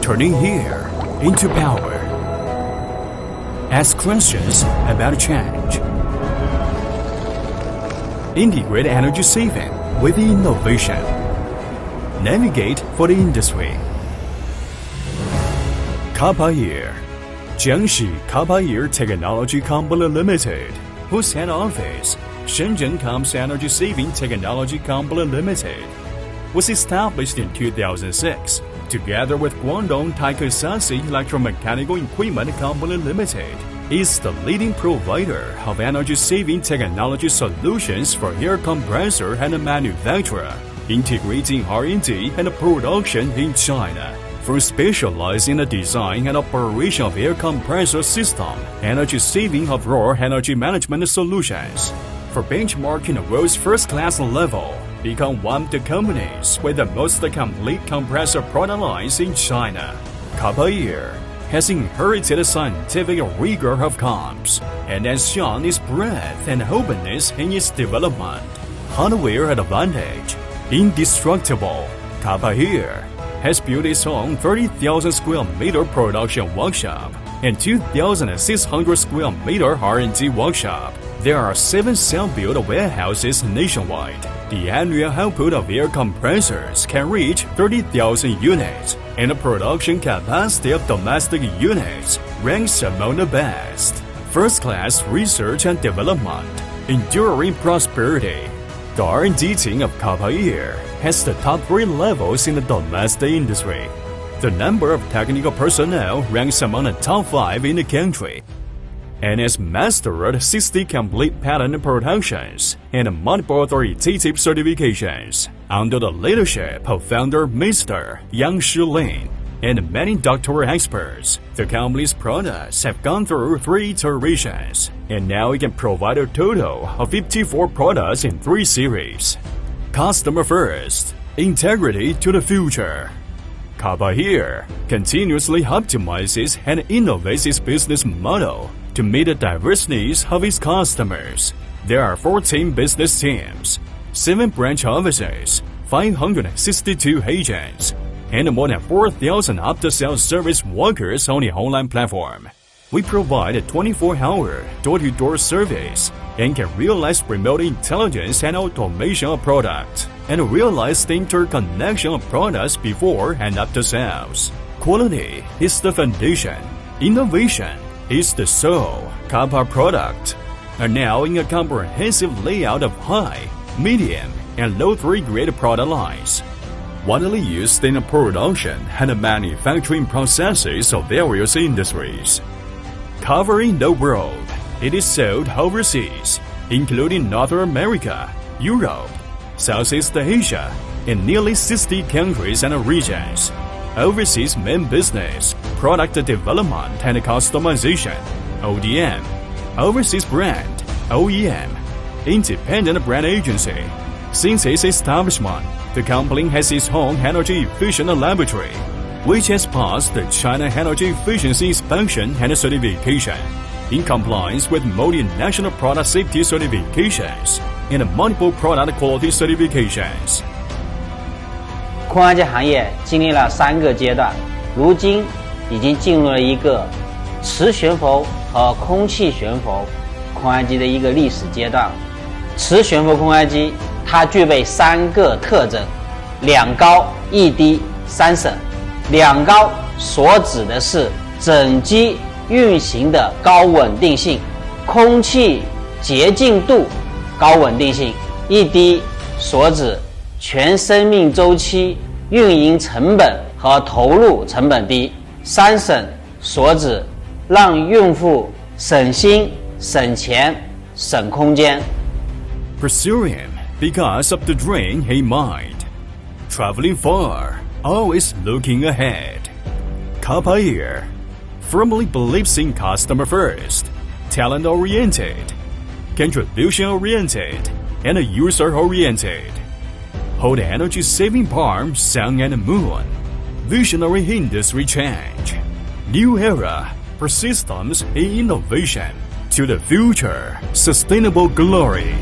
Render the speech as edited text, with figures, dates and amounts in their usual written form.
turning here into power. Ask questions about change. Integrate energy saving with innovation. Navigate for the industry. Kapa Year, Jiangxi Kapa Year Technology Company Limited, whose head office, Shenzhen Comps Energy Saving Technology Company Limited, was established in 2006, together with Guangdong Taikasasi Electromechanical Equipment Company Limited, is the leading provider of energy-saving technology solutions for air compressor and manufacturer, integrating R&D and production in China. For specializing in the design and operation of air compressor system, energy saving of raw energy management solutions. For benchmarking the world's first-class level, become one of the companies with the most complete compressor product lines in China. Kapa Year has inherited the scientific rigor of comps and has shown its breadth and openness in its development. Hardware advantage, indestructible. Kapa Year has built its own 30,000 square meter production workshop and 2,600 square meter R&D workshop. There are 7 self-built warehouses nationwide. The annual output of air compressors can reach 30,000 units, and the production capacity of domestic units ranks among the best. First-class research and development, enduring prosperity. The R&D team of Kapa Year has the top 3 levels in the domestic industry. The number of technical personnel ranks among the top 5 in the country, and has mastered 60 complete patent productions and multiple authoritative certifications under the leadership of founder Mr. Yang Shilin and many doctoral experts. The company's products have gone through 3 iterations, and now it can provide a total of 54 products in 3 series. Customer first, integrity to the future. Kapa Year continuously optimizes and innovates its business model to meet the diverse needs of its customers. There are 14 business teams, 7 branch offices, 562 agents, and more than 4,000 after-sales service workers on the online platform. We provide a 24-hour door-to-door service and can realize remote intelligence and automation of products, and realize the interconnection of products before and after sales. Quality is the foundation. Innovation is the soul. Kapa product are now in a comprehensive layout of high, medium, and low 3-grade product lines, widely used in the production and manufacturing processes of various industries. Covering the world, it is sold overseas, including North America, Europe, Southeast Asia, and nearly 60 countries and regions. Overseas main business, product development and customization, ODM, overseas brand, OEM, independent brand agency. Since its establishment, the company has its own energy efficient laboratory, which has passed the China Energy Efficiency Inspection and Certification, in compliance with multinational product safety certifications and multiple product quality certifications. 空压机行业经历了3个阶段，如今已经进入了一个磁悬浮和空气悬浮空压机的一个历史阶段。磁悬浮空压机它具备3个特征：2高、1低、3省。2高所指的是整机运行的高稳定性、空气洁净度高稳定性；1低所指全生命周期运营成本和投入成本低；3省所指让用户省心、省钱、省空间。Pursuing because of the dream in mind. Traveling far, always looking ahead. Kapa Year firmly believes in customer first, talent-oriented, contribution-oriented, and user-oriented. Hold energy-saving power, sun and moon. Visionary industry change. New era for systems in innovation to the future sustainable glory.